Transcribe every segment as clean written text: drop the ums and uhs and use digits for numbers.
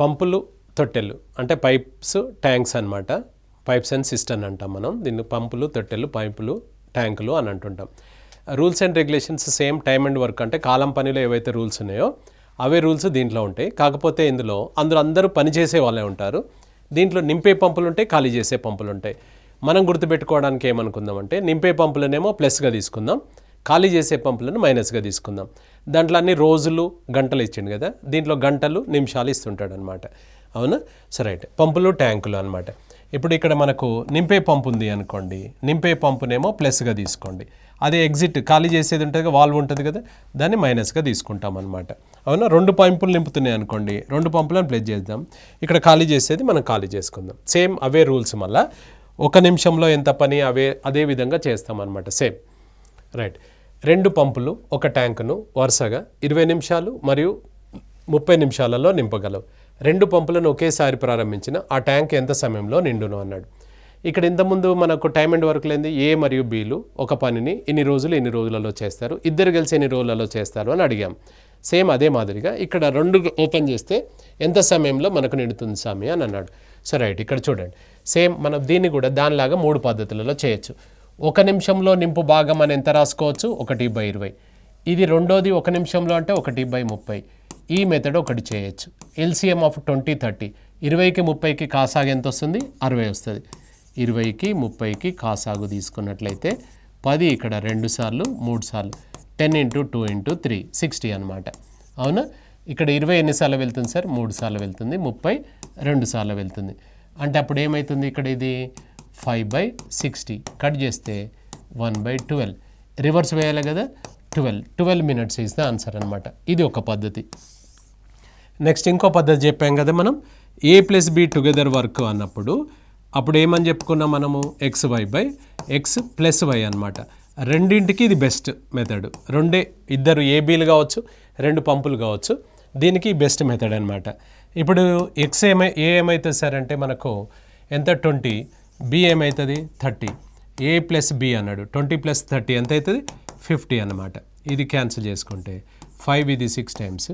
పంపులు తొట్టెలు అంటే pipes tanks అనమాట. పైప్స్ అండ్ సిస్టమ్ అంటాం మనం దీన్ని. పంపులు తొట్టెలు పైపులు ట్యాంకులు అని అంటుంటాం. Rules and regulations same time and work అంటే కాలం పనిలో ఏవైతే రూల్స్ ఉన్నాయో అవే రూల్స్ దీంట్లో ఉంటాయి. కాకపోతే ఇందులో అందరూ పనిచేసే వాళ్ళే ఉంటారు. దీంట్లో నింపే పంపులు ఉంటాయి, ఖాళీ చేసే పంపులు ఉంటాయి. మనం గుర్తుపెట్టుకోవడానికి ఏమనుకుందామంటే నింపే పంపులనేమో ప్లస్గా తీసుకుందాం, ఖాళీ చేసే పంపులను మైనస్గా తీసుకుందాం. దాంట్లో అన్ని రోజులు గంటలు ఇచ్చిండు కదా, దీంట్లో గంటలు నిమిషాలు ఇస్తుంటాడు అనమాట. అవునా? సరే, రైట్. పంపులు ట్యాంకులు అనమాట. ఇప్పుడు ఇక్కడ మనకు నింపే పంపు ఉంది అనుకోండి, నింపే పంపునేమో ప్లస్గా తీసుకోండి. అదే ఎగ్జిట్ ఖాళీ చేసేది ఉంటుంది, వాల్వ్ ఉంటుంది కదా, దాన్ని మైనస్గా తీసుకుంటాం అనమాట. అవునా? 2 పంపులు నింపుతున్నాయి అనుకోండి, 2 పంపులను ప్లస్ చేద్దాం. ఇక్కడ ఖాళీ చేసేది మనం ఖాళీ చేసుకుందాం. సేమ్ అవే రూల్స్. మళ్ళీ 1 నిమిషంలో ఎంత పని అదే విధంగా చేస్తాం అనమాట. సేమ్. రైట్. 2 పంపులు 1 ట్యాంకును వరుసగా 20 నిమిషాలు మరియు 30 నిమిషాలలో నింపగలవు. 2 పంపులను ఒకేసారి ప్రారంభించిన ఆ ట్యాంక్ ఎంత సమయంలో నిండును అన్నాడు. ఇక్కడ ఇంతకుముందు మనకు టైమ్ అండ్ వర్క్ లేని ఏ మరియు బీలు ఒక పనిని ఇన్ని రోజులలో చేస్తారు, ఇద్దరు కలిసి ఎన్ని రోజులలో చేస్తారు అని అడిగాం. సేమ్ అదే మాదిరిగా ఇక్కడ 2 ఓపెన్ చేస్తే ఎంత సమయంలో మనకు నిండుతుంది స్వామి అని అన్నాడు. సరే, రైట్. ఇక్కడ చూడండి, సేమ్ మనం దీన్ని కూడా దానిలాగా 3 పద్ధతులలో చేయొచ్చు. 1 నిమిషంలో నింపు భాగం అని ఎంత రాసుకోవచ్చు? 1/20. ఇది రెండోది 1 నిమిషంలో అంటే 1/30. ఈ మెథడ్ ఒకటి చేయొచ్చు. LCM of 20, 30. 20కి 30కి కాసాగు ఎంత వస్తుంది? 60 వస్తుంది. 20కి 30కి కాసాగు తీసుకున్నట్లయితే 10 ఇక్కడ 2 సార్లు 3 సార్లు 10 × 2 × 3 60 అనమాట. అవునా? ఇక్కడ 20 ఎన్నిసార్లు వెళ్తుంది సార్? 3 సార్లు వెళ్తుంది. 30 2 సార్లు వెళ్తుంది. అంటే అప్పుడు ఏమవుతుంది? ఇక్కడ ఇది 5/60 కట్ చేస్తే 1/12. రివర్స్ వేయాలి కదా, 12 మినిట్స్ ఈజ్ ద ఆన్సర్ అనమాట. ఇది ఒక పద్ధతి. నెక్స్ట్ ఇంకో పద్ధతి చెప్పాం కదా మనం, A + B టుగెదర్ వర్క్ అన్నప్పుడు అప్పుడు ఏమని చెప్పుకున్నాం మనము? XY/X + Y అనమాట. రెండింటికి ఇది బెస్ట్ మెథడ్. ఇద్దరు ఏబీలు కావచ్చు, 2 పంపులు కావచ్చు, దీనికి బెస్ట్ మెథడ్ అనమాట. ఇప్పుడు ఏ ఏమవుతుంది సార్ అంటే మనకు ఎంత? 20. B ఏమవుతుంది? 30. A + B అన్నాడు. 20 + 30 ఎంత అవుతుంది? 50 అనమాట. ఇది క్యాన్సిల్ చేసుకుంటే 5 ఇది 6 టైమ్స్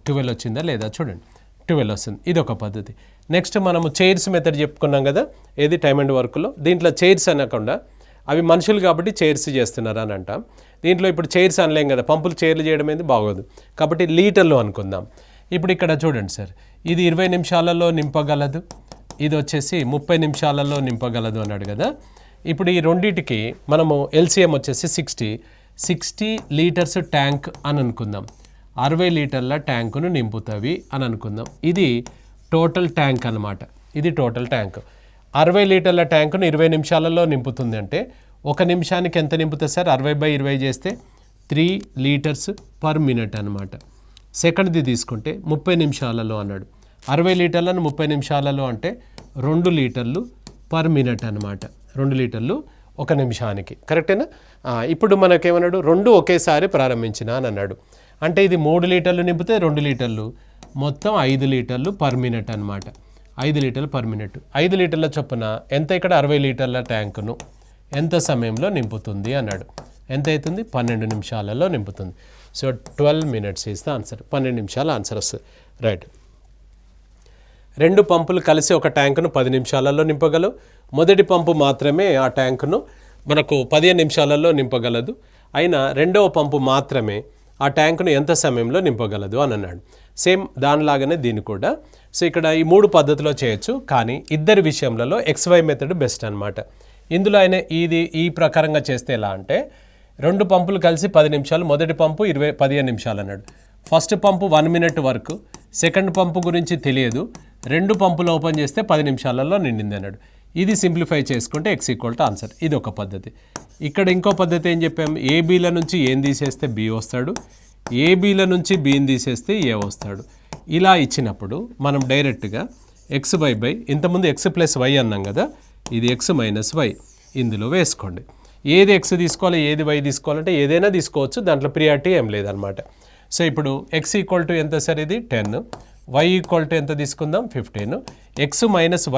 12 వచ్చిందా లేదా చూడండి, 12 వస్తుంది. ఇది ఒక పద్ధతి. నెక్స్ట్ మనము చైర్స్ మెథడ్ చెప్పుకున్నాం కదా, ఏది టైమ్ అండ్ వర్క్లో. దీంట్లో చైర్స్ అనకుండా అవి మనుషులు కాబట్టి చైర్స్ చేస్తున్నారు అని అంటాం. దీంట్లో ఇప్పుడు చైర్స్ అనలేం కదా, పంపులు చైర్లు చేయడం అనేది బాగోదు కాబట్టి లీటర్లో అనుకుందాం. ఇప్పుడు ఇక్కడ చూడండి సార్, ఇది 20 నిమిషాలలో నింపగలదు, ఇది వచ్చేసి 30 నిమిషాలలో నింపగలదు అన్నాడు కదా. ఇప్పుడు ఈ రెండింటికి మనము ఎల్సిఎం వచ్చేసి 60 లీటర్స్ ట్యాంక్ అని అనుకుందాం. 60 లీటర్ల ట్యాంకును నింపుతావి అని అనుకుందాం. ఇది టోటల్ ట్యాంక్ అనమాట. ఇది టోటల్ ట్యాంక్. 60 లీటర్ల ట్యాంకును 20 నిమిషాలలో నింపుతుంది అంటే 1 నిమిషానికి ఎంత నింపుతుంది సార్? 60/20 చేస్తే 3 లీటర్స్ పర్ మినిట్ అనమాట. సెకండ్ది తీసుకుంటే 30 నిమిషాలలో అన్నాడు. 60 లీటర్లను 30 నిమిషాలలో అంటే 2 లీటర్లు పర్ మినిట్ అనమాట. 2 లీటర్లు 1 నిమిషానికి. కరెక్టేనా? ఇప్పుడు మనకేమన్నాడు? 2 ఒకేసారి ప్రారంభించిన అని అన్నాడు. అంటే ఇది 3 లీటర్లు నింపితే 2 లీటర్లు, మొత్తం 5 లీటర్లు పర్ మినిట్ అనమాట. 5 లీటర్లు పర్ మినిట్. 5 లీటర్ల చొప్పున ఎంత? ఇక్కడ 60 లీటర్ల ట్యాంకును ఎంత సమయంలో నింపుతుంది అన్నాడు. ఎంత అవుతుంది? 12 నిమిషాలలో నింపుతుంది. So 12 minutes is the answer. 12 నిమిషాల ఆన్సర్ వస్తుంది. రైట్. 2 పంపులు కలిసి ఒక ట్యాంకును 10 నిమిషాలలో నింపగలవు. మొదటి పంపు మాత్రమే ఆ ట్యాంకును మనకు 15 నిమిషాలలో నింపగలదు. అయినా రెండవ పంపు మాత్రమే ఆ ట్యాంకును ఎంత సమయంలో నింపగలదు అని అన్నాడు. సేమ్ దానిలాగానే దీన్ని కూడా. సో ఇక్కడ ఈ 3 పద్ధతిలో చేయొచ్చు, కానీ ఇద్దరి విషయంలో XY మెథడ్ బెస్ట్ అనమాట. ఇందులో ఆయన ఈ ప్రకారంగా చేస్తే ఎలా అంటే 2 పంపులు కలిసి 10 నిమిషాలు, మొదటి పంపు 15 నిమిషాలు అన్నాడు. ఫస్ట్ పంపు 1 మినిట్ వరకు, సెకండ్ పంపు గురించి తెలియదు, 2 పంపులు ఓపెన్ చేస్తే 10 నిమిషాలలో నిండింది అన్నాడు. ఇది సింప్లిఫై చేసుకుంటే X = ఆన్సర్. ఇది ఒక పద్ధతి. ఇక్కడ ఇంకో పద్ధతి ఏం చెప్పాము? ఏబీల నుంచి ఏం తీసేస్తే బి వస్తాడు, ఏబీల నుంచి బీని తీసేస్తే ఏ వస్తాడు. ఇలా ఇచ్చినప్పుడు మనం డైరెక్ట్గా XY ఇంతకుముందు X + Y అన్నాం కదా, ఇది X - Y ఇందులో వేసుకోండి. ఏది X తీసుకోవాలి, ఏది Y తీసుకోవాలంటే ఏదైనా తీసుకోవచ్చు, దాంట్లో ప్రియారిటీ ఏం లేదనమాట. సో ఇప్పుడు X = ఎంత సార్? ఇది 10. Y = ఎంత తీసుకుందాం? 15. X -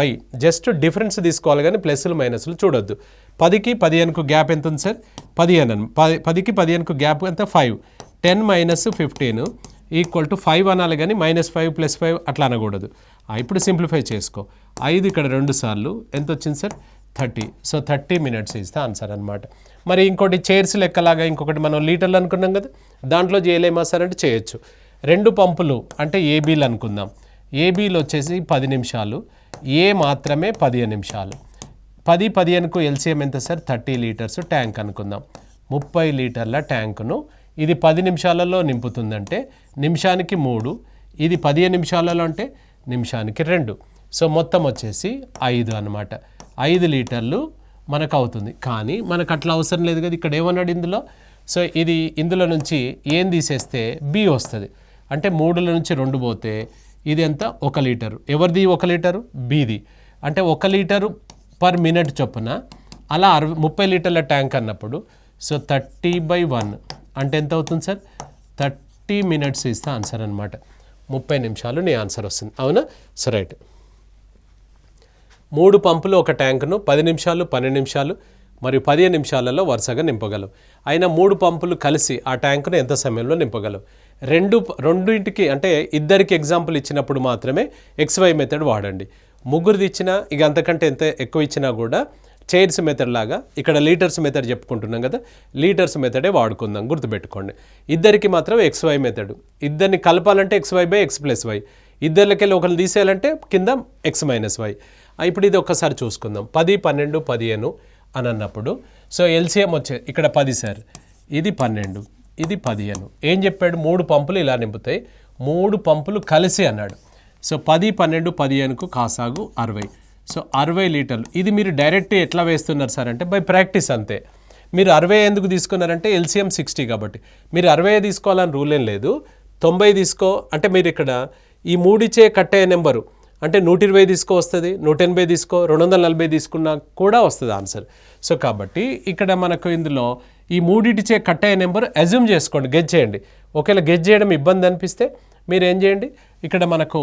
Y జస్ట్ డిఫరెన్స్ తీసుకోవాలి కానీ ప్లస్లు మైనస్లు చూడొద్దు. 10కి 15కు గ్యాప్ ఎంత ఉంది సార్? 15. 10కి 15కు గ్యాప్ ఎంత? 5. 10 - 15 ఈక్వల్ టు 5 అనాలి కానీ -5 + 5 అట్లా అనకూడదు. ఇప్పుడు సింప్లిఫై చేసుకో. 5 ఇక్కడ 2 సార్లు ఎంత వచ్చింది sir 30. So 30 minutes is the answer అనమాట. మరి ఇంకోటి చైర్స్ లెక్కలాగా ఇంకొకటి మనం లీటర్లు అనుకున్నాం కదా, దాంట్లో చేయలేమా సార్ అంటే చేయొచ్చు. 2 పంపులు అంటే ఏబీలు అనుకుందాం. ఏబీలు వచ్చేసి 10 నిమిషాలు, ఏ మాత్రమే 15 నిమిషాలు. 10, 15కు ఎల్సిఎం ఎంత సార్ 30 లీటర్స్ ట్యాంక్ అనుకుందాం. 30 లీటర్ల ట్యాంకును ఇది 10 నిమిషాలలో నింపుతుందంటే నిమిషానికి 3, ఇది 15 నిమిషాలలో అంటే నిమిషానికి 2. సో మొత్తం వచ్చేసి 5 అనమాట. 5 లీటర్లు మనకు అవుతుంది. కానీ మనకు అట్లా అవసరం లేదు కదా, ఇక్కడ ఏమన్నాడు ఇందులో. సో ఇది ఇందులో నుంచి ఏం తీసేస్తే బి వస్తుంది. అంటే 3లో నుంచి 2 పోతే ఇది ఎంత 1 లీటరు. ఎవరిది 1 లీటరు బీది. అంటే 1 లీటరు పర్ మినిట్ చొప్పున అలా 30 లీటర్ల ట్యాంక్ అన్నప్పుడు సో 30/1 అంటే ఎంత అవుతుంది సార్ 30 మినిట్స్ ఇస్తే ఆన్సర్ అనమాట. 30 నిమిషాలు నీ ఆన్సర్ వస్తుంది. అవునా? So right. 3 పంపులు ఒక ట్యాంకును 10 నిమిషాలు, 12 నిమిషాలు మరియు 15 నిమిషాలలో వరుసగా నింపగలవు. అయినా 3 పంపులు కలిసి ఆ ట్యాంకును ఎంత సమయంలో నింపగలవు? రెండింటికి అంటే ఇద్దరికి ఎగ్జాంపుల్ ఇచ్చినప్పుడు మాత్రమే XY మెథడ్ వాడండి. ముగ్గురిది ఇచ్చినా ఇక అంతకంటే ఎంత ఎక్కువ ఇచ్చినా కూడా చైర్స్ మెథడ్ లాగా ఇక్కడ లీటర్స్ మెథడ్ చెప్పుకుంటున్నాం కదా, లీటర్స్ మెథడే వాడుకుందాం, గుర్తుపెట్టుకోండి. ఇద్దరికి మాత్రం XY మెథడ్. ఇద్దరిని కలపాలంటే XY/X + Y. ఇద్దరికెళ్ళి ఒకరిని తీసేయాలంటే కింద X - Y. ఇప్పుడు ఇది ఒక్కసారి చూసుకుందాం. 10, 12, 15 అని అన్నప్పుడు సో ఎల్సిఎం వచ్చే ఇక్కడ 10 సార్, ఇది 12, ఇది 15. ఏం చెప్పాడు? 3 పంపులు ఇలా నింపుతాయి, 3 పంపులు కలిసి అన్నాడు. సో 10, 12, 15కు కాసాగు 60. సో 60 లీటర్లు. ఇది మీరు డైరెక్ట్ ఎట్లా వేస్తున్నారు సార్ అంటే బై ప్రాక్టీస్ అంతే. మీరు 60 ఎందుకు తీసుకున్నారంటే ఎల్సిఎం 60 కాబట్టి మీరు 60 తీసుకోవాలని రూల్ ఏం లేదు. 90 తీసుకో అంటే మీరు ఇక్కడ ఈ 3 ఇచ్చే కట్ అయ్యే నెంబరు అంటే 120 తీసుకో వస్తుంది, 180 తీసుకో, 240 తీసుకున్నా కూడా వస్తుంది ఆన్సర్. సో కాబట్టి ఇక్కడ మనకు ఇందులో ఈ 3 కట్ అయ్యే నెంబర్ అజ్యూమ్ చేసుకోండి, గెజ్ చేయండి. ఒకవేళ గెజ్ చేయడం ఇబ్బంది అనిపిస్తే మీరు ఏం చేయండి, ఇక్కడ మనకు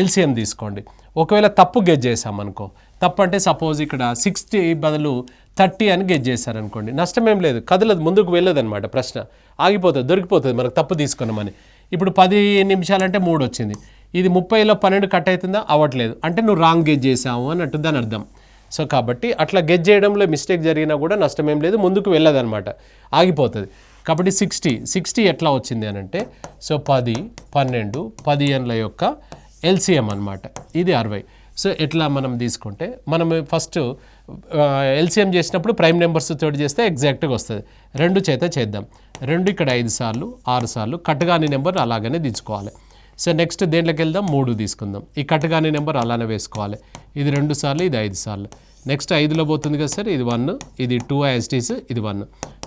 ఎల్సిఎం తీసుకోండి. ఒకవేళ తప్పు గెజ్ చేసామనుకో, తప్పు అంటే సపోజ్ ఇక్కడ 60 బదులు 30 అని గెజ్ చేశారనుకోండి, నష్టం ఏం లేదు, కదలదు, ముందుకు వెళ్ళదనమాట, ప్రశ్న ఆగిపోతుంది, దొరికిపోతుంది మనకు తప్పు తీసుకున్నామని. ఇప్పుడు 10 నిమిషాలంటే 3 వచ్చింది, ఇది 30లో 12 కట్ అవుతుందా? అవ్వట్లేదు, అంటే నువ్వు రాంగ్ గెజ్ చేసావు అన్నట్టు దాని అర్థం. సో కాబట్టి అట్లా గెజ్ చేయడంలో మిస్టేక్ జరిగినా కూడా నష్టం ఏం లేదు, ముందుకు వెళ్ళదనమాట, ఆగిపోతుంది. కాబట్టి 60 ఎట్లా వచ్చింది అని అంటే సో 10, 12, 15ల యొక్క ఎల్సిఎం అనమాట, ఇది 60. సో ఎట్లా మనం తీసుకుంటే మనం ఫస్ట్ ఎల్సిఎం చేసినప్పుడు ప్రైమ్ నెంబర్స్ తోటి చేస్తే ఎగ్జాక్ట్గా వస్తుంది. 2 చేత చేద్దాం. 2 ఇక్కడ 5 సార్లు, 6 సార్లు, కట్టుగాని నెంబర్ అలాగనే తీసుకోవాలి. సో నెక్స్ట్ దేంట్లోకి వెళ్దాం, 3 తీసుకుందాం. ఈ కట్టుగాని నెంబర్ అలానే వేసుకోవాలి. ఇది 2 సార్లు, ఇది 5 సార్లు. నెక్స్ట్ 5లో పోతుంది కదా సార్, ఇది 1, ఇది 2 యాస్టీస్, ఇది 1.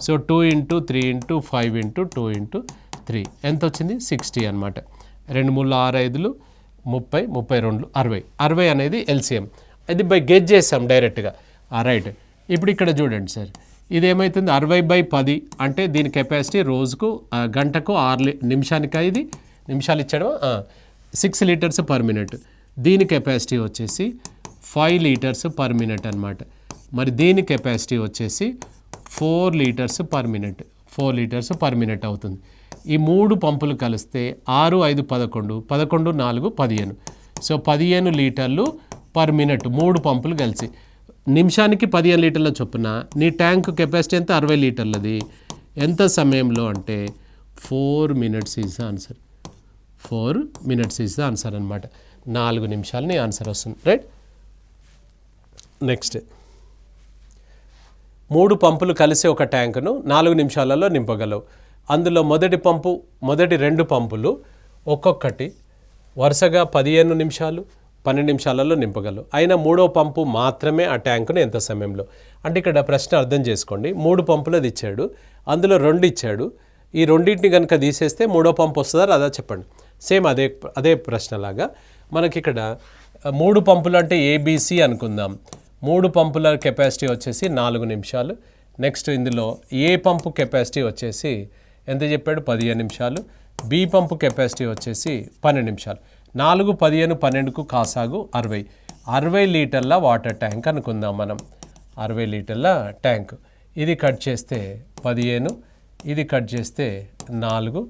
సో 2 × 3 × 5 × 2 × 3 ఎంత వచ్చింది 60 అనమాట. 2 3 6 5 30, 32 60. 60 అనేది ఎల్సిఎం. అది బై గెజ్ చేసాం డైరెక్ట్గా. రైట్. ఇప్పుడు ఇక్కడ చూడండి సార్, ఇది ఏమవుతుంది 60/10 అంటే దీని కెపాసిటీ రోజుకు గంటకు 6 నిమిషానికి, ఇది నిమిషాలు ఇచ్చాడు 6 లీటర్స్ పర్ మినిట్. దీని కెపాసిటీ వచ్చేసి 5 లీటర్స్ పర్ మినిట్ అనమాట. మరి దీని కెపాసిటీ వచ్చేసి 4 litres per minute, 4 litres per minute అవుతుంది. ఈ 3 పంపులు కలిస్తే 6, 5, 11, 11, 4, 15. సో 15 లీటర్లు పర్ మినిట్ 3 పంపులు కలిసి. నిమిషానికి 15 లీటర్ల చొప్పున నీ ట్యాంక్ కెపాసిటీ ఎంత 60 లీటర్లది. ఎంత సమయంలో అంటే 4 minutes is the answer. 4 minutes is the answer అనమాట. 4 నిమిషాలు నీ ఆన్సర్ వస్తుంది. రైట్. నెక్స్ట్ 3 పంపులు కలిసి ఒక ట్యాంకును 4 నిమిషాలలో నింపగలవు. అందులో మొదటి 2 పంపులు ఒక్కొక్కటి వరుసగా 15 నిమిషాలు, 12 నిమిషాలలో నింపగలవు. అయినా 3వ పంపు మాత్రమే ఆ ట్యాంకును ఎంత సమయంలో. అంటే ఇక్కడ ప్రశ్న అర్థం చేసుకోండి. 3 పంపులది ఇచ్చాడు, అందులో 2 ఇచ్చాడు. ఈ రెండింటిని కనుక తీసేస్తే 3వ పంపు వస్తుందా రాదా చెప్పండి. సేమ్ అదే ప్రశ్నలాగా మనకి ఇక్కడ 3 పంపులు అంటే ఏబిసి అనుకుందాం. 3 పంపుల కెపాసిటీ వచ్చేసి 4 నిమిషాలు. నెక్స్ట్ ఇందులో ఏ పంపు కెపాసిటీ వచ్చేసి ఎంత చెప్పాడు 15 నిమిషాలు. బి పంపు కెపాసిటీ వచ్చేసి 12 నిమిషాలు. 4, 15, 12కు కాసాగు 60. 60 లీటర్ల వాటర్ ట్యాంక్ అనుకుందాం మనం. 60 లీటర్ల ట్యాంక్. ఇది కట్ చేస్తే 15, ఇది కట్ చేస్తే 4,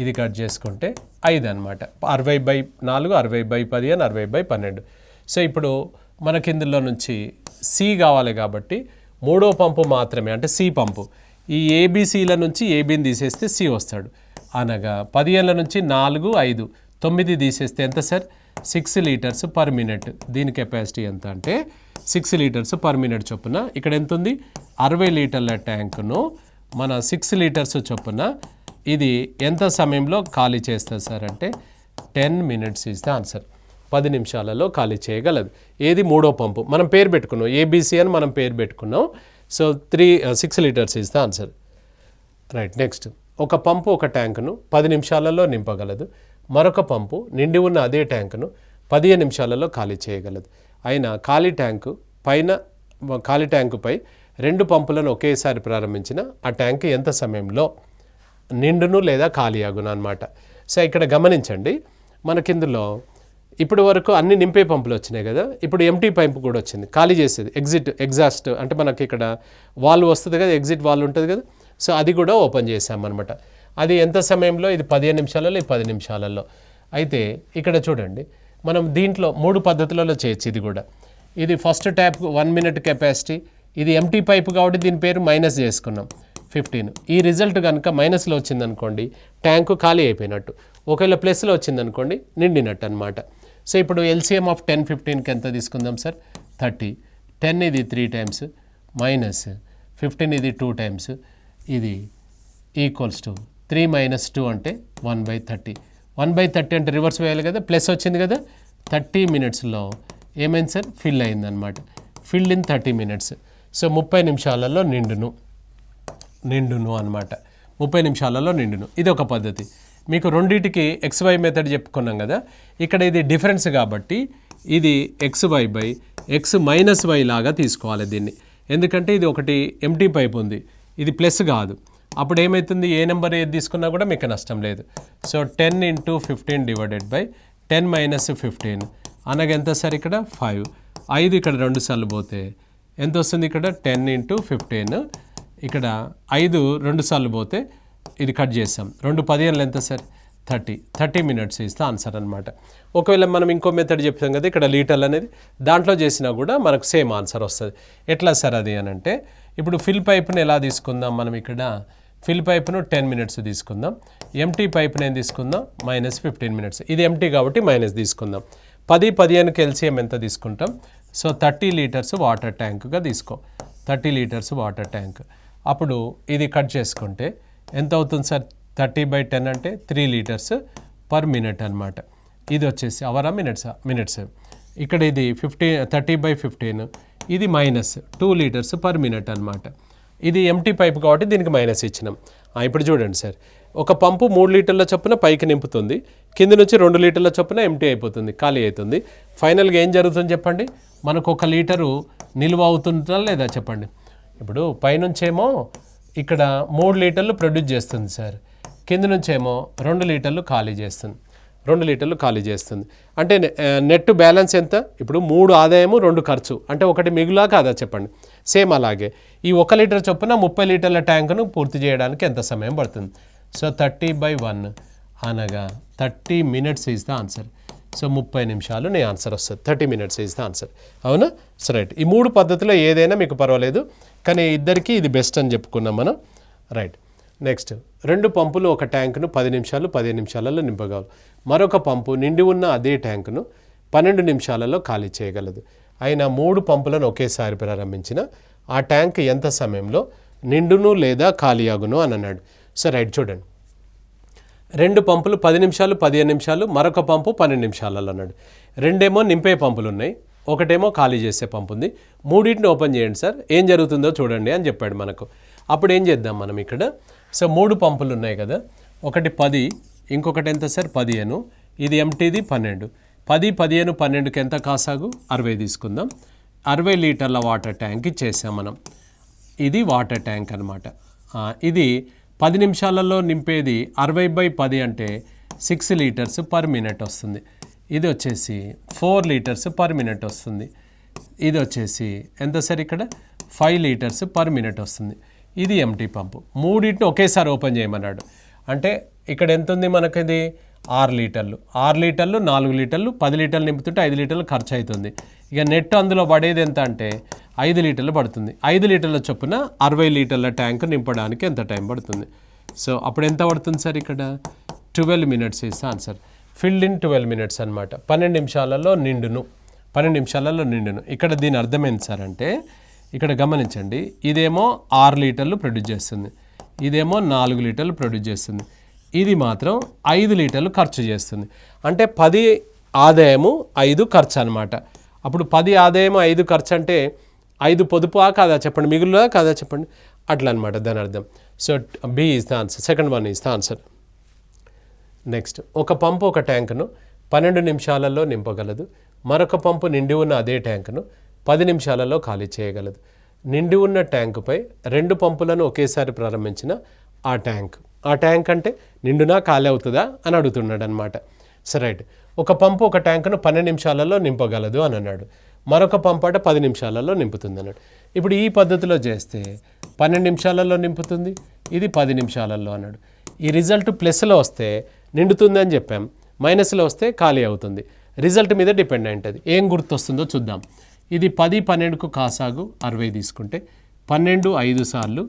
ఇది కట్ చేసుకుంటే 5 అనమాట. 60/4, 60/15, 60/12. సో ఇప్పుడు మనకి ఇందులో నుంచి సి కావాలి కాబట్టి మూడో పంపు మాత్రమే, అంటే సి పంపు. ఈ ఏబిసిల నుంచి ఏబిని తీసేస్తే సి వస్తాడు. అనగా 15 నుంచి 4, 5, 9 తీసేస్తే ఎంత సార్? 6 litres per minute. దీని కెపాసిటీ ఎంత అంటే 6 లీటర్స్ పర్ మినిట్ చొప్పున. ఇక్కడ ఎంత ఉంది? 60 లీటర్ల ట్యాంకును మన 6 లీటర్స్ చొప్పున ఇది ఎంత సమయంలో ఖాళీ చేస్తుంది సార్ అంటే 10 మినిట్స్ ఈజ్ ద ఆన్సర్. 10 నిమిషాలలో ఖాళీ చేయగలదు. ఏది? మూడో పంపు. మనం పేరు పెట్టుకున్నాం, ఏబిసి అని మనం పేరు పెట్టుకున్నాం. So 6 litres is the answer. Right. Next, ఒక పంపు ఒక ట్యాంకును 10 నిమిషాలలో నింపగలదు. మరొక పంపు నిండి ఉన్న అదే ట్యాంకును 15 నిమిషాలలో ఖాళీ చేయగలదు. అయినా ఖాళీ ట్యాంకుపై 2 పంపులను ఒకేసారి ప్రారంభించిన ఆ ట్యాంక్ ఎంత సమయంలో నిండును లేదా ఖాళీ అగును అనమాట. సో ఇక్కడ గమనించండి, మనకిందులో ఇప్పటి వరకు అన్ని నింపే పంపులు వచ్చినాయి కదా, ఇప్పుడు ఎంటీ పైపు కూడా వచ్చింది, ఖాళీ చేసేది. ఎగ్జాస్ట్ అంటే మనకి ఇక్కడ వాల్వ్ వస్తుంది కదా, ఎగ్జిట్ వాల్వ్ ఉంటుంది కదా, సో అది కూడా ఓపెన్ చేసామన్నమాట. అది ఎంత సమయంలో? ఇది 15 నిమిషాలలో, ఇది 10 నిమిషాలలో. అయితే ఇక్కడ చూడండి, మనం దీంట్లో 3 పద్ధతులలో చేయొచ్చు. ఇది కూడా, ఇది ఫస్ట్ ట్యాప్ 1 మినిట్ కెపాసిటీ, ఇది ఎంటీ పైపు కాబట్టి దీని పేరు మైనస్ చేసుకున్నాం 15. ఈ రిజల్ట్ కనుక మైనస్లో వచ్చిందనుకోండి ట్యాంకు ఖాళీ అయిపోయినట్టు, ఒకవేళ ప్లస్లో వచ్చిందనుకోండి నిండినట్టు అనమాట. సో ఇప్పుడు ఎల్సిఎం ఆఫ్ 10, 15కి ఎంత తీసుకుందాం సార్? 30. 10 ఇది 3 టైమ్స్ మైనస్ 15 ఇది 2 టైమ్స్, ఇది ఈక్వల్స్ టు 3 - 2 అంటే 1/30. 1/30 అంటే రివర్స్ వేయాలి కదా, ప్లస్ వచ్చింది కదా. 30 మినిట్స్లో ఏమైంది సార్? ఫిల్ అయిందనమాట. Filled in 30 minutes. సో 30 నిమిషాలలో నిండును అనమాట. 30 నిమిషాలలో నిండును. ఇది ఒక పద్ధతి. మీకు రెండింటికి XY మెథడ్ చెప్పుకున్నాం కదా, ఇక్కడ ఇది డిఫరెన్స్ కాబట్టి ఇది XY/X-Y లాగా తీసుకోవాలి దీన్ని. ఎందుకంటే ఇది ఒకటి ఎంటీ పైప్ ఉంది, ఇది ప్లస్ కాదు. అప్పుడు ఏమవుతుంది? ఏ నెంబర్ ఏది తీసుకున్నా కూడా మీకు నష్టం లేదు. సో 10 × 15 / 10 - 15 అనగా ఎంత సార్? ఇక్కడ 5. 5 ఇక్కడ 2 సార్లు పోతే ఎంత వస్తుంది? ఇక్కడ 10 × 15. ఇక్కడ 5 2 సార్లు పోతే ఇది కట్ చేస్తాం. 2 15 ఎంత సార్? 30 మినిట్స్ ఇస్తే ఆన్సర్ అనమాట. ఒకవేళ మనం ఇంకో మెథడ్ చెప్తాం కదా, ఇక్కడ లీటర్లు అనేది దాంట్లో చేసినా కూడా మనకు సేమ్ ఆన్సర్ వస్తుంది. ఎట్లా సార్ అది అని అంటే, ఇప్పుడు ఫిల్ పైప్ని ఎలా తీసుకుందాం మనం? ఇక్కడ ఫిల్ పైప్ను 10 మినిట్స్ తీసుకుందాం. ఎంటీ పైప్ని ఏం తీసుకుందాం? -15 మినిట్స్. ఇది ఎంటీ కాబట్టి మైనస్ తీసుకుందాం. 10, 15కి ఎల్సిఎం ఎంత తీసుకుంటాం? సో 30 లీటర్స్ వాటర్ ట్యాంక్గా తీసుకో. 30 లీటర్స్ వాటర్ ట్యాంక్. అప్పుడు ఇది కట్ చేసుకుంటే ఎంత అవుతుంది సార్? 30/10 అంటే 3 లీటర్స్ పర్ మినిట్ అనమాట. ఇది వచ్చేసి అవరా మినిట్స్. ఇక్కడ ఇది 30/15, ఇది -2 లీటర్స్ పర్ మినిట్ అనమాట. ఇది ఎంటీ పైప్ కాబట్టి దీనికి మైనస్ ఇచ్చినాం. ఇప్పుడు చూడండి సార్, ఒక పంపు 3 లీటర్ల చొప్పున పైకి నింపుతుంది, కింద నుంచి 2 లీటర్ల చొప్పున ఎంటీ అయిపోతుంది, ఖాళీ అవుతుంది. ఫైనల్గా ఏం జరుగుతుంది చెప్పండి? మనకు 1 లీటరు నిల్వ అవుతుందా లేదా చెప్పండి? ఇప్పుడు పైనుంచేమో ఇక్కడ 3 లీటర్లు ప్రొడ్యూస్ చేస్తుంది సార్, కింద నుంచేమో 2 లీటర్లు ఖాళీ చేస్తుంది. అంటే నెట్ బ్యాలెన్స్ ఎంత? ఇప్పుడు 3 ఆదాయము 2 ఖర్చు, అంటే 1 మిగులా కాదా చెప్పండి? సేమ్ అలాగే ఈ 1 లీటర్ చొప్పున 30 లీటర్ల ట్యాంకును పూర్తి చేయడానికి ఎంత సమయం పడుతుంది? సో 30/1 అనగా 30 minutes is the answer. So 30 నిమిషాలు నీ ఆన్సర్ వస్తుంది. 30 మినిట్స్ ఈజ్ ద ఆన్సర్. అవునా? So right. ఈ 3 పద్ధతిలో ఏదైనా మీకు పర్వాలేదు, కానీ ఇద్దరికి ఇది బెస్ట్ అని చెప్పుకున్నాం మనం. రైట్. నెక్స్ట్, 2 పంపులు ఒక ట్యాంకును 10 నిమిషాలు 15 నిమిషాలలో నింపగలవు. మరొక పంపు నిండి ఉన్న అదే ట్యాంకును 12 నిమిషాలలో ఖాళీ చేయగలదు. అయినా 3 పంపులను ఒకేసారి ప్రారంభించిన ఆ ట్యాంక్ ఎంత సమయంలో నిండును లేదా ఖాళీ అగును అని అన్నాడు. సో రైట్, చూడండి, 2 పంపులు 10 నిమిషాలు 15 నిమిషాలు, మరొక పంపు 12 నిమిషాలలో అన్నాడు. 2 నింపే పంపులు ఉన్నాయి, ఒకటేమో ఖాళీ చేసే పంపు ఉంది. 3 ఓపెన్ చేయండి సార్, ఏం జరుగుతుందో చూడండి అని చెప్పాడు మనకు. అప్పుడు ఏం చేద్దాం మనం ఇక్కడ? సో 3 పంపులు ఉన్నాయి కదా, ఒకటి 10, ఇంకొకటి ఎంత సార్? 15. ఇది ఎంటీది 12. 10, 15, 12కి ఎంత కాసాగు? 60 తీసుకుందాం. 60 లీటర్ల వాటర్ ట్యాంక్ ఇచ్చేసాం మనం. ఇది వాటర్ ట్యాంక్ అనమాట. ఇది 10 నిమిషాలలో నింపేది 60/10 అంటే 6 లీటర్స్ పర్ మినిట్ వస్తుంది. ఇది వచ్చేసి 4 లీటర్స్ పర్ మినిట్ వస్తుంది. ఇది వచ్చేసి ఎంత సార్? ఇక్కడ 5 లీటర్స్ పర్ మినిట్ వస్తుంది. ఇది ఎంటీ పంపు. 3 ఒకేసారి ఓపెన్ చేయమన్నాడు. అంటే ఇక్కడ ఎంత ఉంది మనకి? ఇది 6 లీటర్లు 6 లీటర్లు 4 లీటర్లు 10 లీటర్లు నింపుతుంటే 5 లీటర్లు ఖర్చు అవుతుంది. ఇక నెట్ అందులో పడేది ఎంత అంటే 5 లీటర్లు పడుతుంది. 5 లీటర్ల చొప్పున 60 లీటర్ల ట్యాంక్ నింపడానికి ఎంత టైం పడుతుంది? సో అప్పుడు ఎంత పడుతుంది సార్? ఇక్కడ 12 minutes is answer. Filled in 12 minutes అనమాట. 12 నిమిషాలలో నిండును. 12 నిమిషాలలో నిండును. ఇక్కడ దీని అర్థం ఏంటి సార్ అంటే, ఇక్కడ గమనించండి, ఇదేమో 6 లీటర్లు ప్రొడ్యూస్ చేస్తుంది, ఇదేమో 4 లీటర్లు ప్రొడ్యూస్ చేస్తుంది, ఇది మాత్రం 5 లీటర్లు ఖర్చు చేస్తుంది. అంటే 10 ఆదాయము 5 ఖర్చు అనమాట. అప్పుడు 10 ఆదాయము 5 ఖర్చు అంటే 5 పొదుపు కాదా చెప్పండి, మిగులుదా కాదా చెప్పండి, అట్లా అనమాట దాని అర్థం. So b is the answer. Second one is the answer. Next, ఒక పంపు ఒక ట్యాంకును 12 నిమిషాలలో నింపగలదు. మరొక పంపు నిండి ఉన్న అదే ట్యాంకును 10 నిమిషాలలో ఖాళీ చేయగలదు. నిండి ఉన్న ట్యాంకుపై 2 పంపులను ఒకేసారి ప్రారంభించిన ఆ ట్యాంక్ అంటే నిండునా ఖాళీ అవుతుందా అని అడుగుతున్నాడు అనమాట. సరే రైట్. ఒక పంపు ఒక ట్యాంకును 12 నిమిషాలలో నింపగలదు అని అన్నాడు. మరొక పంపు అంటే 10 నిమిషాలలో నింపుతుంది అన్నాడు. ఇప్పుడు ఈ పద్ధతిలో చేస్తే 12 నిమిషాలలో నింపుతుంది, ఇది 10 నిమిషాలలో అన్నాడు. ఈ రిజల్ట్ ప్లస్లో వస్తే నిండుతుంది అని చెప్పాం, మైనస్లో వస్తే ఖాళీ అవుతుంది. రిజల్ట్ మీద డిపెండ్ అయి ఉంటుంది. ఏం గుర్తొస్తుందో చూద్దాం. ఇది 10 12కు కాసాగు 60 తీసుకుంటే 12 5 సార్లు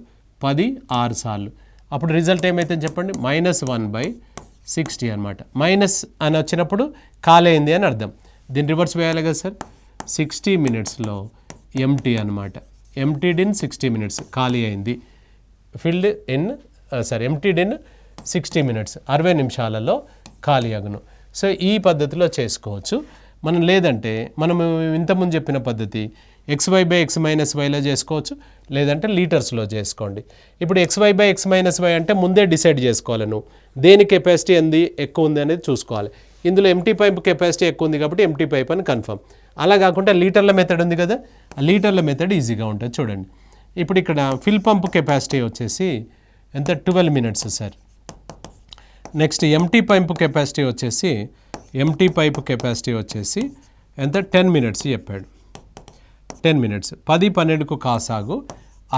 10 6 సార్లు, అప్పుడు రిజల్ట్ ఏమైతే చెప్పండి, -1/60 అనమాట. మైనస్ అని వచ్చినప్పుడు ఖాళీ అయింది అని అర్థం. దీన్ని రివర్స్ వేయాలి కదా సార్. 60 మినిట్స్లో ఎంటీ అనమాట. ఎంటీడ్ ఇన్ 60 మినిట్స్, ఖాళీ అయింది. Filled in emptied in 60 minutes, 60 నిమిషాలలో ఖాళీ అగును. సో ఈ పద్ధతిలో చేసుకోవచ్చు మనం. లేదంటే మనము ఇంతకుముందు చెప్పిన పద్ధతి XY/X-Yలో చేసుకోవచ్చు, లేదంటే లీటర్స్లో చేసుకోండి. ఇప్పుడు XY/X-Y అంటే ముందే డిసైడ్ చేసుకోవాలి, నువ్వు దేని కెపాసిటీ ఎంది ఎక్కువ ఉంది అనేది చూసుకోవాలి. ఇందులో ఎంటీ పైప్ కెపాసిటీ ఎక్కువ ఉంది కాబట్టి ఎంటీ పైప్ అని కన్ఫర్మ్. అలా కాకుండా లీటర్ల మెథడ్ ఉంది కదా, ఆ లీటర్ల మెథడ్ ఈజీగా ఉంటుంది చూడండి. ఇప్పుడు ఇక్కడ ఫిల్ పంప్ కెపాసిటీ వచ్చేసి ఎంత, 12 minutes sir. Next empty pipe capacity వచ్చేసి ఎంత, 10 మినిట్స్ చెప్పాడు. 10 మినిట్స్. 10 12కు కాసాగు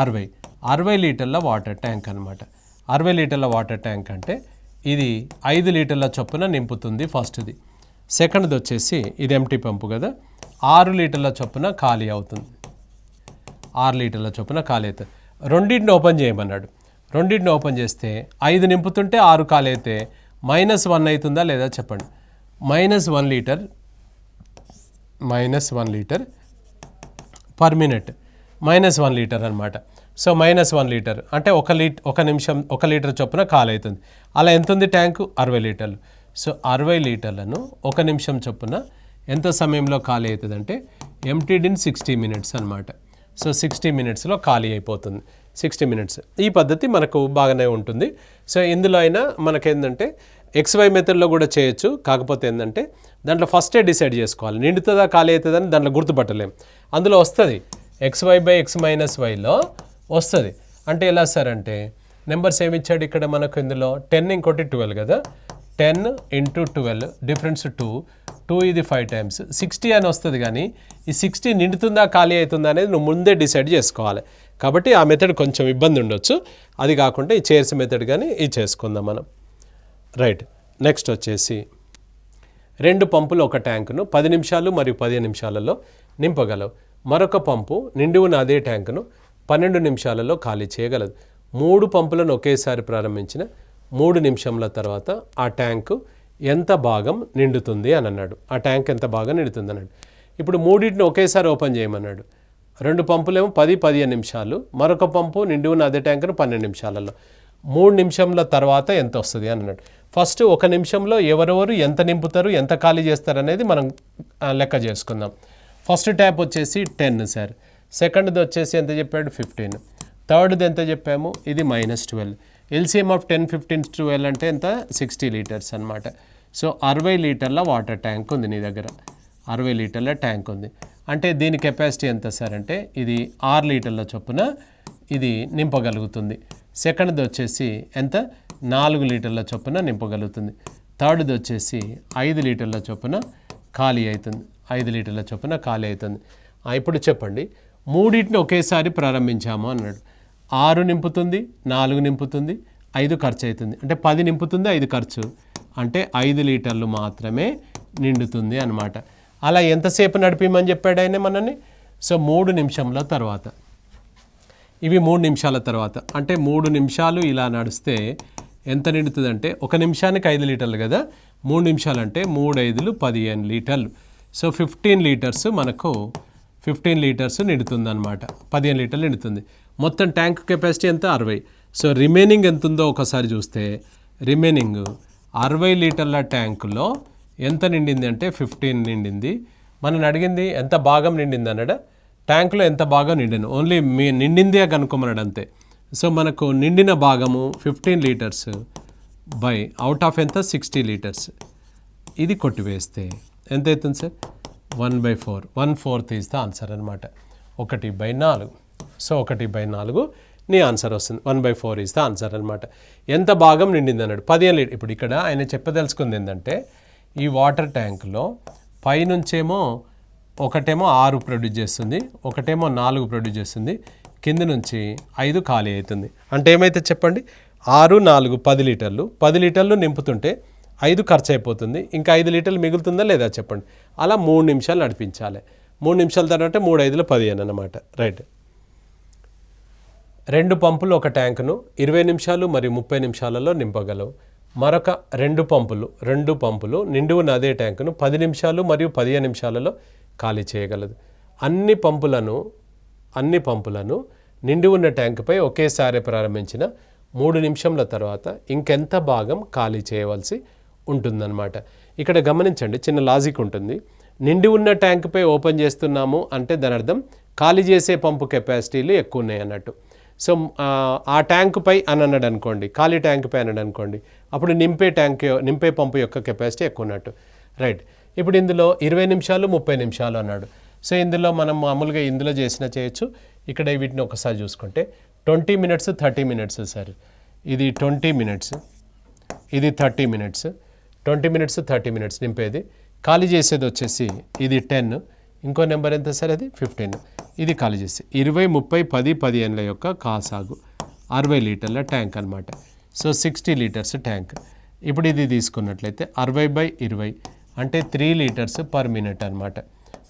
60 లీటర్ల వాటర్ ట్యాంక్ అనమాట. 60 లీటర్ల వాటర్ ట్యాంక్ అంటే ఇది 5 లీటర్ల చొప్పున నింపుతుంది ఫస్ట్ది. సెకండ్ది వచ్చేసి ఇది ఎంటీ పంపు కదా, 6 లీటర్ల చొప్పున ఖాళీ అవుతుంది. 6 లీటర్ల చొప్పున ఖాళీ అవుతుంది. రెండింటిని ఓపెన్ చేయమన్నాడు. రెండింటిని ఓపెన్ చేస్తే 5 నింపుతుంటే 6 ఖాళీ అయితే -1 అవుతుందా లేదా చెప్పండి. -1 లీటర్ పర్ మినిట్, -1 లీటర్ అనమాట. సో -1 లీటర్ అంటే 1 లీటర్ చొప్పున ఖాళీ అవుతుంది. అలా ఎంత ఉంది ట్యాంకు, 60 లీటర్లు. సో 60 లీటర్లను 1 నిమిషం చొప్పున ఎంత సమయంలో ఖాళీ అవుతుంది అంటే ఎంటీడ్ ఇన్ 60 మినిట్స్ అనమాట. సో 60 మినిట్స్లో ఖాళీ అయిపోతుంది. 60 మినిట్స్. ఈ పద్ధతి మనకు బాగానే ఉంటుంది. సో ఇందులో అయినా మనకేంటంటే XY మెథడ్లో కూడా చేయొచ్చు. కాకపోతే ఏంటంటే దాంట్లో ఫస్టే డిసైడ్ చేసుకోవాలి, నిండుతుందా ఖాళీ అవుతుందని దాంట్లో గుర్తుపట్టలేం. అందులో వస్తుంది XY/X-Yలో వస్తుంది. అంటే ఎలా సార్ అంటే నెంబర్స్ ఏమి ఇచ్చాడు ఇక్కడ మనకు, ఇందులో 10 ఇంకోటి 12 కదా, 10 × 12 డిఫరెన్స్ 2 ఇది 5 టైమ్స్ 60 అని వస్తుంది. కానీ ఈ 60 నిండుతుందా ఖాళీ అవుతుందా అనేది నువ్వు ముందే డిసైడ్ చేసుకోవాలి. కాబట్టి ఆ మెథడ్ కొంచెం ఇబ్బంది ఉండొచ్చు. అది కాకుండా ఈ చైర్స్ మెథడ్ కానీ ఇది చేసుకుందాం మనం. రైట్. నెక్స్ట్ వచ్చేసి 2 పంపులు ఒక ట్యాంకును 10 నిమిషాలు మరియు 15 నిమిషాలలో నింపగలవు. మరొక పంపు నిండి ఉన్న అదే ట్యాంకును 12 నిమిషాలలో ఖాళీ చేయగలదు. 3 పంపులను ఒకేసారి ప్రారంభించిన 3 నిమిషంల తర్వాత ఆ ట్యాంకు ఎంత భాగం నిండుతుంది అని అన్నాడు. ఆ ట్యాంక్ ఎంత భాగం నిండుతుంది అన్నాడు. ఇప్పుడు మూడింటిని ఒకేసారి ఓపెన్ చేయమన్నాడు. 2 పంపులేమో 10-15 నిమిషాలు, మరొక పంపు నిండి ఉన్న అదే ట్యాంకును 12 నిమిషాలలో. 3 నిమిషంల తర్వాత ఎంత వస్తుంది అని అన్నాడు. ఫస్ట్ 1 నిమిషంలో ఎవరెవరు ఎంత నింపుతారు, ఎంత ఖాళీ చేస్తారు అనేది మనం లెక్క చేసుకుందాం. ఫస్ట్ ట్యాప్ వచ్చేసి 10 సార్. సెకండ్ది వచ్చేసి ఎంత చెప్పాడు, 15. థర్డ్ది ఎంత చెప్పాము, ఇది -12. ఎల్సిఎం ఆఫ్ 10, 15, 12 అంటే ఎంత, 60 లీటర్స్ అనమాట. సో 60 లీటర్ల వాటర్ ట్యాంక్ ఉంది నీ దగ్గర. 60 లీటర్ల ట్యాంక్ ఉంది అంటే దీని కెపాసిటీ ఎంత సార్ అంటే ఇది 6 లీటర్ల చొప్పున ఇది నింపగలుగుతుంది. సెకండ్ది వచ్చేసి ఎంత, 4 లీటర్ల చొప్పున నింపగలుగుతుంది. థర్డ్ది వచ్చేసి 5 లీటర్ల చొప్పున ఖాళీ అవుతుంది. 5 లీటర్ల చొప్పున ఖాళీ అవుతుంది. ఇప్పుడు చెప్పండి, మూడింటిని ఒకేసారి ప్రారంభించాము అన్నాడు. 6 నింపుతుంది, 4 నింపుతుంది, 5 ఖర్చు అవుతుంది. అంటే 10 నింపుతుంది, 5 ఖర్చు. అంటే 5 లీటర్లు మాత్రమే నిండుతుంది అన్నమాట. అలా ఎంతసేపు నడిపిమని చెప్పాడు ఆయన మనని? సో 3 నిమిషంల తర్వాత, ఇవి 3 నిమిషాల తర్వాత, అంటే 3 నిమిషాలు ఇలా నడిస్తే ఎంత నిండుతుందంటే 1 నిమిషానికి 5 లీటర్లు కదా, 3 నిమిషాలు అంటే 3 5లు 15 లీటర్లు. సో 15 లీటర్స్ మనకు 15 లీటర్స్ నిండుతుందన్నమాట. 15 లీటర్లు నిండుతుంది. మొత్తం ట్యాంక్ కెపాసిటీ ఎంత? 60. సో రిమైనింగ్ ఎంత ఉందో ఒకసారి చూస్తే రిమైనింగ్ 60 లీటర్ల ట్యాంకులో ఎంత నిండింది అంటే 15 నిండింది. మనం అడిగింది ఎంత భాగం నిండింది అన్నాడు, ట్యాంకులో ఎంత భాగం నిండాను, ఓన్లీ నిండిందే కనుక్కోమన్నాడు అంతే. సో మనకు నిండిన భాగము 15 లీటర్స్ బై అవుట్ ఆఫ్ ఎంత 60 లీటర్స్, ఇది కొట్టివేస్తే ఎంత అవుతుంది సార్? 1/4, 1/4 ఈజ్ ద ఆన్సర్ అనమాట. 1/4. సో 1/4 నీ ఆన్సర్ వస్తుంది. 1/4 ఈజ్ ద ఆన్సర్ అనమాట. ఎంత భాగం నిండింది అన్నాడు 15 లీటర్. ఇప్పుడు ఇక్కడ ఆయన చెప్పదలుచుకుంది ఏంటంటే ఈ వాటర్ ట్యాంక్లో పైనుంచేమో ఒకటేమో 6 ప్రొడ్యూస్ చేస్తుంది, ఒకటేమో 4 ప్రొడ్యూస్ చేస్తుంది, కింద నుంచి 5 ఖాళీ అవుతుంది. అంటే ఏమైతే చెప్పండి, 6 4 10 లీటర్లు, 10 లీటర్లు నింపుతుంటే 5 ఖర్చు అయిపోతుంది, ఇంకా 5 లీటర్లు మిగులుతుందా లేదా చెప్పండి. అలా 3 నిమిషాలు నడిపించాలి. 3 నిమిషాల తర్వాత 3 5లు 15 అన్నమాట. రైట్. 2 పంపులు ఒక ట్యాంకును 20 నిమిషాలు మరియు 30 నిమిషాలలో నింపగలవు. మరొక 2 పంపులు నిండి ఉన్న అదే ట్యాంకును 10 నిమిషాలు మరియు 15 నిమిషాలలో ఖాళీ చేయగలదు. అన్ని పంపులను నిండి ఉన్న ట్యాంకుపై ఒకేసారి ప్రారంభించిన 3 నిమిషంల తర్వాత ఇంకెంత భాగం ఖాళీ చేయవలసి ఉంటుందన్నమాట. ఇక్కడ గమనించండి, చిన్న లాజిక్ ఉంటుంది. నిండి ఉన్న ట్యాంకుపై ఓపెన్ చేస్తున్నాము అంటే దాని అర్థం ఖాళీ చేసే పంపు కెపాసిటీలు ఎక్కువ ఉన్నాయి అన్నట్టు. సో ఆ ట్యాంకుపై అని అన్నాడు అనుకోండి, ఖాళీ ట్యాంకుపై అన్నాడు అనుకోండి, అప్పుడు నింపే పంపు యొక్క కెపాసిటీ ఎక్కువ ఉన్నట్టు. రైట్. ఇప్పుడు ఇందులో 20 నిమిషాలు 30 నిమిషాలు అన్నాడు. సో ఇందులో మనం మామూలుగా ఇందులో చేయొచ్చు. ఇక్కడ వీటిని ఒకసారి చూసుకుంటే 20 మినిట్స్ 30 మినిట్స్ సార్, ఇది 20 మినిట్స్, ఇది 30 మినిట్స్, 20 మినిట్స్ 30 మినిట్స్ నింపేది. ఖాళీ చేసేది వచ్చేసి ఇది 10, ఇంకో నెంబర్ ఎంత సార్ అది 15, ఇది ఖాళీ చేసి 20 30 10 15 యొక్క కాసాగు 60 లీటర్ల ట్యాంక్ అనమాట. So 60 litres tank. ఇప్పుడు ఇది తీసుకున్నట్లయితే 60/20 అంటే 3 లీటర్స్ పర్ మినిట్ అనమాట.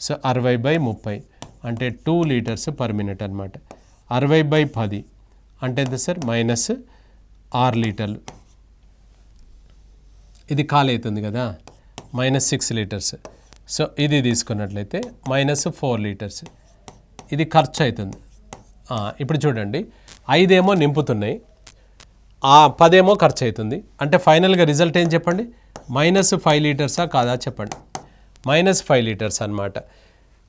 సో 60/30 అంటే 2 లీటర్స్ పర్ మినిట్ అనమాట. 60/10 అంటే ఎంత సార్? -6 లీటర్లు. ఇది ఖాళీ అవుతుంది కదా, -6 లీటర్స్. సో ఇది తీసుకున్నట్లయితే -4 లీటర్స్, ఇది ఖర్చు అవుతుంది. ఇప్పుడు చూడండి, 5 ఏమో నింపుతున్నాయి, 10 ఏమో ఖర్చు అవుతుంది. అంటే ఫైనల్గా రిజల్ట్ ఏం చెప్పండి? -5 లీటర్సా కాదా చెప్పండి? -5 లీటర్స్ అనమాట.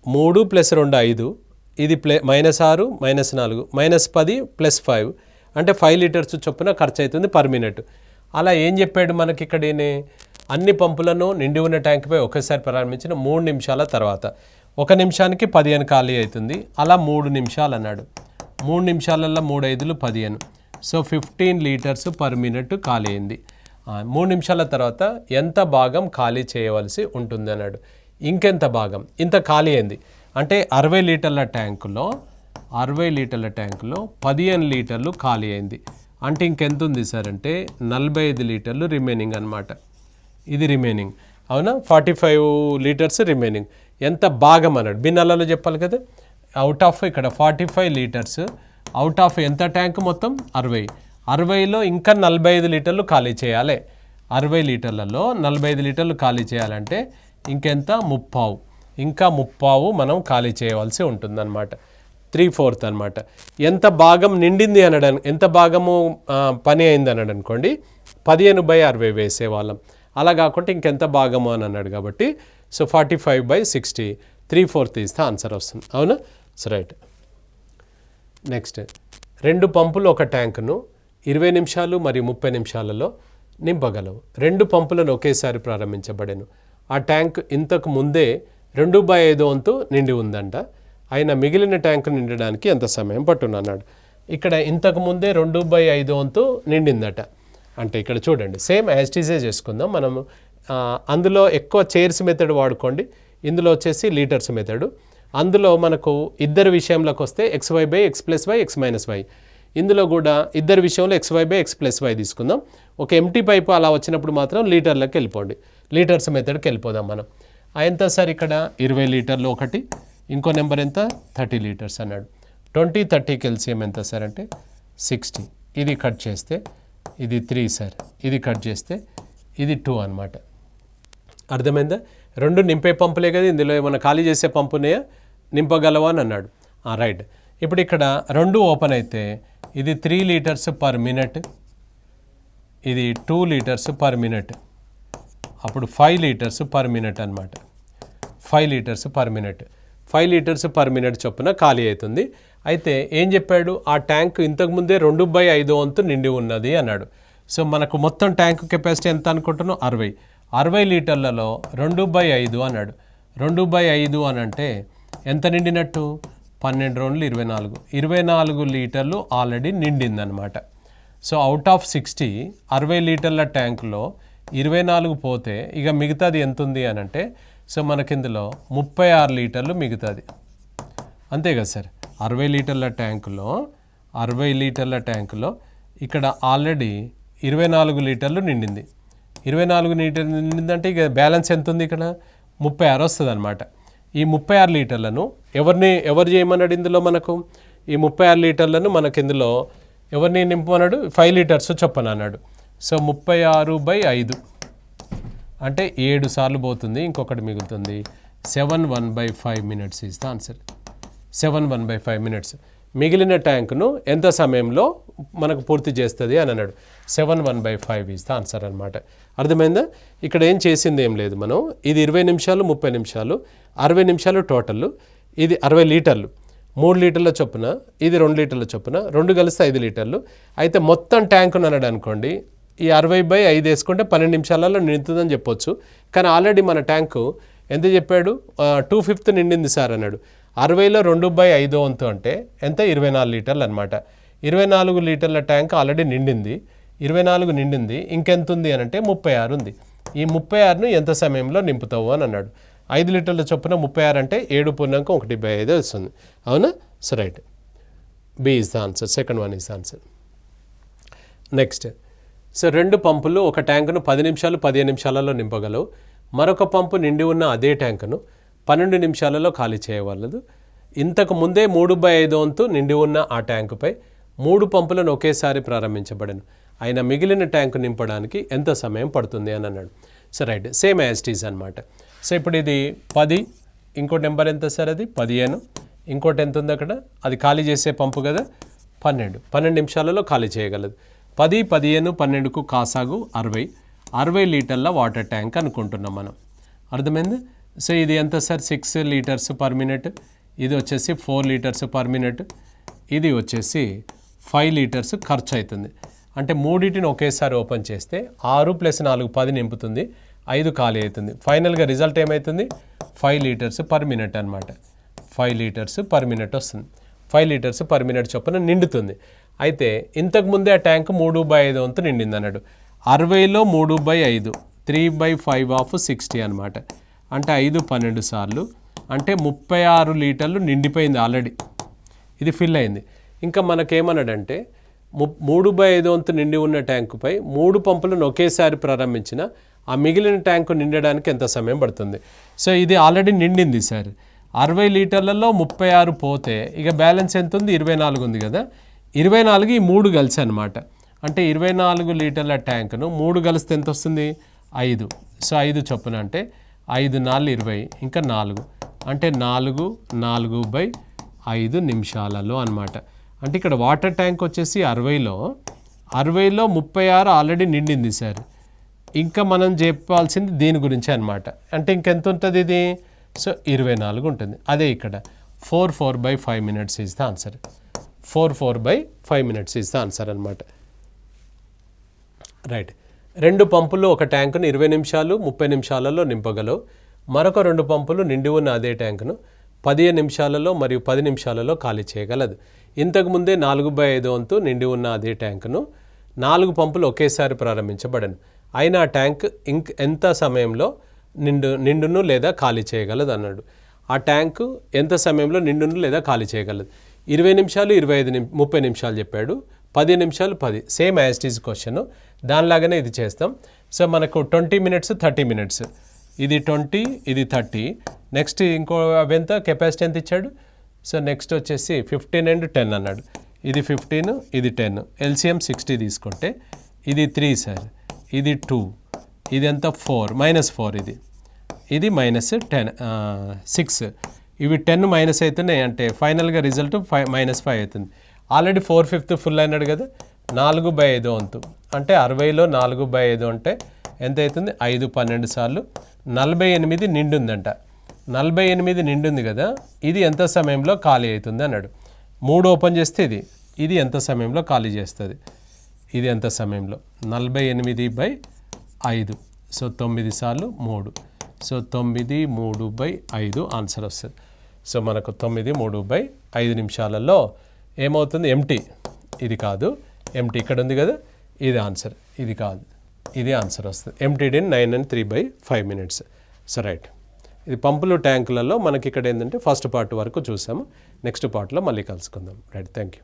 3 + 2 5, ఇది -6 -4 -10 + 5 అంటే 5 లీటర్స్ చొప్పున ఖర్చు అవుతుంది పర్ మినిట్. అలా ఏం చెప్పాడు మనకి ఇక్కడ? అన్ని పంపులను నిండి ఉన్న ట్యాంక్పై ఒకేసారి ప్రారంభించిన 3 నిమిషాల తర్వాత 1 నిమిషానికి 15 ఖాళీ అవుతుంది. అలా 3 నిమిషాలు అన్నాడు. 3 నిమిషాలలో 3 5లు 15. సో 15 లీటర్స్ పర్ మినిట్ ఖాళీ అయింది. 3 నిమిషాల తర్వాత ఎంత భాగం ఖాళీ చేయవలసి ఉంటుంది అన్నాడు. ఇంకెంత భాగం? ఇంత ఖాళీ అయింది అంటే 60 లీటర్ల ట్యాంకులో 15 లీటర్లు ఖాళీ అయింది. అంటే ఇంకెంత ఉంది సార్ అంటే 45 లీటర్లు రిమైనింగ్ అనమాట. ఇది రిమైనింగ్, అవునా? 45 లీటర్స్ రిమైనింగ్. ఎంత భాగం అన్నాడు, భిన్నాలలో చెప్పాలి కదా. అవుట్ ఆఫ్ ఇక్కడ 45 లీటర్స్, అవుట్ ఆఫ్ ఎంత ట్యాంక్ మొత్తం 60. 60లో ఇంకా 45 లీటర్లు ఖాళీ చేయాలి. 60 లీటర్లలో 45 లీటర్లు ఖాళీ చేయాలంటే ఇంకెంత? 30. ఇంకా 30 మనం ఖాళీ చేయవలసి ఉంటుందన్నమాట. 3/4 అనమాట. ఎంత భాగం నిండింది అనడం, ఎంత భాగము పని అయింది అన్నాడు అనుకోండి, 15/60 వేసేవాళ్ళం. అలా కాకుండా ఇంకెంత భాగము అని అన్నాడు కాబట్టి సో 45/60, 3/4 ఈజ్ ద ఆన్సర్ వస్తుంది. అవునా? So right. నెక్స్ట్, 2 పంపులు ఒక ట్యాంకును 20 నిమిషాలు మరియు 30 నిమిషాలలో నింపగలవు. 2 పంపులను ఒకేసారి ప్రారంభించబడెను. ఆ ట్యాంక్ ఇంతకు ముందే 2/5 వంతు నిండి ఉందంట. అయినా మిగిలిన ట్యాంకు నిండడానికి ఎంత సమయం పట్టునన్నాడు. ఇక్కడ ఇంతకు ముందే 2/5 వంతు నిండిందట. అంటే ఇక్కడ చూడండి, సేమ్ యాస్టీజే చేసుకుందాం మనము. అందులో ఎక్కువ చైర్స్ మెథడ్ వాడుకోండి, ఇందులో వచ్చేసి లీటర్స్ మెథడ్. అందులో మనకు ఇద్దరు విషయంలోకి వస్తే xy/x + y, x - y. ఇందులో కూడా ఇద్దరి విషయంలో XY/X+Y తీసుకుందాం. ఒక ఎంటీ పైపు అలా వచ్చినప్పుడు మాత్రం లీటర్లకు వెళ్ళిపోండి, లీటర్స్ మెథడ్కి వెళ్ళిపోదాం మనం. ఎంత సార్ ఇక్కడ 20 లీటర్లు ఒకటి, ఇంకో నెంబర్ ఎంత 30 లీటర్స్ అన్నాడు. 20, 30కి ఎల్సిఎం ఎంత సార్ అంటే 60. ఇది కట్ చేస్తే ఇది 3 సార్, ఇది కట్ చేస్తే ఇది 2 అనమాట. అర్థమైందా? రెండు నింపే పంపులే కదా, ఇందులో ఏమైనా ఖాళీ చేసే పంపునే నింపగలవా అని అన్నాడు. రైట్. ఇప్పుడు ఇక్కడ రెండు ఓపెన్ అయితే ఇది 3 లీటర్స్ పర్ మినిట్, ఇది 2 లీటర్స్ పర్ మినిట్, అప్పుడు 5 లీటర్స్ పర్ మినిట్ అనమాట. 5 litres per minute, 5 litres per minute చొప్పున ఖాళీ అవుతుంది. అయితే ఏం చెప్పాడు, ఆ ట్యాంక్ ఇంతకుముందే 2/5 వంతు నిండి ఉన్నది అన్నాడు. సో మనకు మొత్తం ట్యాంక్ కెపాసిటీ ఎంత అనుకుంటున్నాం 60 లీటర్లలో 2/5 అన్నాడు. 2/5 అని అంటే ఎంత నిండినట్టు 12 2 24 లీటర్లు ఆల్రెడీ నిండిందనమాట. సో అవుట్ ఆఫ్ 60 లీటర్ల ట్యాంకులో 24 పోతే ఇక మిగతాది ఎంత ఉంది అని అంటే, సో మనకి ఇందులో 36 లీటర్లు మిగతాది, అంతే కదా సార్. 60 లీటర్ల ట్యాంకులో ఇక్కడ ఆల్రెడీ 24 లీటర్లు నిండింది. 24 లీటర్లు నిండిందంటే ఇక బ్యాలెన్స్ ఎంత ఉంది ఇక్కడ 36 వస్తుంది అనమాట. ఈ 36 లీటర్లను ఎవరు చేయమన్నాడు ఇందులో మనకు, ఈ 36 లీటర్లను మనకి ఇందులో ఎవరిని నింపమన్నాడు 5 లీటర్స్ చొప్పున అన్నాడు. సో 36/5 అంటే 7 సార్లు పోతుంది, ఇంకొకటి మిగులుతుంది 7/1/5 minutes is the answer. 7/1/5 minutes మిగిలిన ట్యాంకును ఎంత సమయంలో మనకు పూర్తి చేస్తుంది అని అన్నాడు. 7/1/5 ఈజ్ ద ఆన్సర్ అనమాట. అర్థమైందా? ఇక్కడ ఏం చేసింది ఏం లేదు మనం. ఇది 20 నిమిషాలు 30 నిమిషాలు 60 నిమిషాలు టోటల్. ఇది 60 లీటర్లు, 3 లీటర్ల చొప్పున, ఇది 2 లీటర్ల చొప్పున, 2 కలిస్తే 5 లీటర్లు. అయితే మొత్తం ట్యాంకును అన్నాడు అనుకోండి, ఈ 60/5 వేసుకుంటే 12 నిమిషాలలో నిండుతుందని చెప్పొచ్చు. కానీ ఆల్రెడీ మన ట్యాంకు ఎంత చెప్పాడు, 2/5 నిండింది సార్ అన్నాడు. 60లో 2/5 వంతు అంటే ఎంత 24 లీటర్లు అనమాట. 24 లీటర్ల ట్యాంక్ ఆల్రెడీ నిండింది, 24 నిండింది, ఇంకెంత ఉంది అని అంటే 36 ఉంది. ఈ 36ను ఎంత సమయంలో నింపుతావు అని అన్నాడు. 5 లీటర్ల చొప్పున 36 అంటే 7/1/5 వస్తుంది. అవునా? So right, b is the answer. Second one is the answer. Next, so రెండు పంపులు ఒక ట్యాంకును 10 నిమిషాలు 15 నిమిషాలలో నింపగలవు. మరొక పంపు నిండి ఉన్న అదే ట్యాంకును 12 నిమిషాలలో ఖాళీ చేయగలదు. ఇంతకు ముందే 3/5 వంతు నిండి ఉన్న ఆ ట్యాంకుపై 3 పంపులను ఒకేసారి ప్రారంభించబడను. అయినా మిగిలిన ట్యాంకు నింపడానికి ఎంత సమయం పడుతుంది అని అన్నాడు. So right, same as it is అనమాట. సో ఇప్పుడు ఇది 10, ఇంకో నెంబర్ ఎంత సార్ అది 15, ఇంకోటి ఎంత ఉంది అక్కడ, అది ఖాళీ చేసే పంపు కదా 12 నిమిషాలలో ఖాళీ చేయగలదు. 10, 15, 12కు కాసాగు 60 లీటర్ల వాటర్ ట్యాంక్ అనుకుంటున్నాం మనం. అర్థమైంది? సో ఇది ఎంత సార్ 6 లీటర్స్ పర్ మినిట్, ఇది వచ్చేసి 4 లీటర్స్ పర్ మినిట్, ఇది వచ్చేసి 5 లీటర్స్ ఖర్చు అవుతుంది. అంటే మూడింటిని ఒకేసారి ఓపెన్ చేస్తే 6 + 4 10 నింపుతుంది, 5 ఖాళీ అవుతుంది. ఫైనల్గా రిజల్ట్ ఏమవుతుంది 5 లీటర్స్ పర్ మినిట్ అనమాట. 5 లీటర్స్ పర్ మినిట్ వస్తుంది. 5 లీటర్స్ పర్ మినిట్ చొప్పున నిండుతుంది. అయితే ఇంతకుముందే ఆ ట్యాంక్ 3/5 వంతు నిండింది అన్నాడు. 60లో 3/5 3/5 ఆఫ్ 60 అనమాట. అంటే 5 12 సార్లు అంటే 36 లీటర్లు నిండిపోయింది ఆల్రెడీ, ఇది ఫిల్ అయింది. ఇంకా మనకేమన్నాడంటే 3/5 వంతు నిండి ఉన్న ట్యాంకుపై 3 పంపులను ఒకేసారి ప్రారంభించిన ఆ మిగిలిన ట్యాంకు నిండడానికి ఎంత సమయం పడుతుంది. సో ఇది ఆల్రెడీ నిండింది సార్. 60 లీటర్లలో 36 పోతే ఇక బ్యాలెన్స్ ఎంత ఉంది 24 ఉంది కదా. 24 ఈ 3 కలిసి అనమాట. అంటే 24 లీటర్ల ట్యాంకును 3 కలిస్తే ఎంత వస్తుంది 5. సో 5 చొప్పున అంటే 5 4 20, ఇంకా 4 అంటే 4/5 నిమిషాలలో అనమాట. అంటే ఇక్కడ వాటర్ ట్యాంక్ వచ్చేసి 60లో 36 ఆల్రెడీ నిండింది సార్. ఇంకా మనం చెప్పాల్సింది దీని గురించి అనమాట. అంటే ఇంకెంత ఉంటుంది ఇది, సో 24 ఉంటుంది. అదే ఇక్కడ 4/5 minutes is the answer. 4/5 minutes is the answer అనమాట. రైట్, రెండు పంపులు ఒక ట్యాంకును 20 నిమిషాలు 30 నిమిషాలలో నింపగలవు. మరొక 2 పంపులు నిండి ఉన్న అదే ట్యాంకును 15 నిమిషాలలో మరియు 10 నిమిషాలలో ఖాళీ చేయగలదు. ఇంతకుముందే 4/5 వంతు నిండి ఉన్న అదే ట్యాంకును 4 పంపులు ఒకేసారి ప్రారంభించబడను. అయినా ఆ ట్యాంక్ ఎంత సమయంలో నిండును లేదా ఖాళీ చేయగలదు అన్నాడు. ఆ ట్యాంకు ఎంత సమయంలో నిండును లేదా ఖాళీ చేయగలదు. 20 నిమిషాలు 30 నిమిషాలు చెప్పాడు, 10 నిమిషాలు 10, same as it is question. దానిలాగానే ఇది చేస్తాం. సో మనకు 20 మినిట్స్ 30 మినిట్స్, ఇది 20 ఇది 30. నెక్స్ట్ ఇంకో అవెంత కెపాసిటీ ఎంత ఇచ్చాడు? సో నెక్స్ట్ వచ్చేసి 15 and 10 అన్నాడు. ఇది 15 ఇది 10, ఎల్సిఎం 60 తీసుకుంటే ఇది 3 సార్, ఇది 2, ఇది ఎంత 4 -4, ఇది -10 6, ఇవి 10 మైనస్ అవుతున్నాయి అంటే ఫైనల్గా రిజల్ట్ -5 అవుతుంది. ఆల్రెడీ 4/5 ఫుల్ అయినాడు కదా, 4/5 వంతు అంటే 60లో 4/5 అంటే ఎంత అవుతుంది? 5 12 సార్లు 48 నిండుందంట. 48 నిండుంది కదా, ఇది ఎంత సమయంలో ఖాళీ అవుతుంది అన్నాడు. 3 ఓపెన్ చేస్తే ఇది ఎంత సమయంలో ఖాళీ చేస్తుంది? ఇది ఎంత సమయంలో? 48/5, సో 9 సార్లు 3, సో 9 3/5 ఆన్సర్ వస్తుంది. సో మనకు 9 3/5 నిమిషాలలో ఏమవుతుంది? ఎంటీ, ఇది కాదు, ఎంటీ ఇక్కడ ఉంది కదా, ఇది ఆన్సర్, ఇది కాదు, ఇది ఆన్సర్ వస్తుంది. Emptied in 9 and 3/5 minutes. So right, ఇది పంపులు ట్యాంకులలో మనకి ఇక్కడ ఏంటంటే ఫస్ట్ పార్ట్ వరకు చూసాము. నెక్స్ట్ పార్ట్లో మళ్ళీ కలుసుకుందాం. Right, thank you.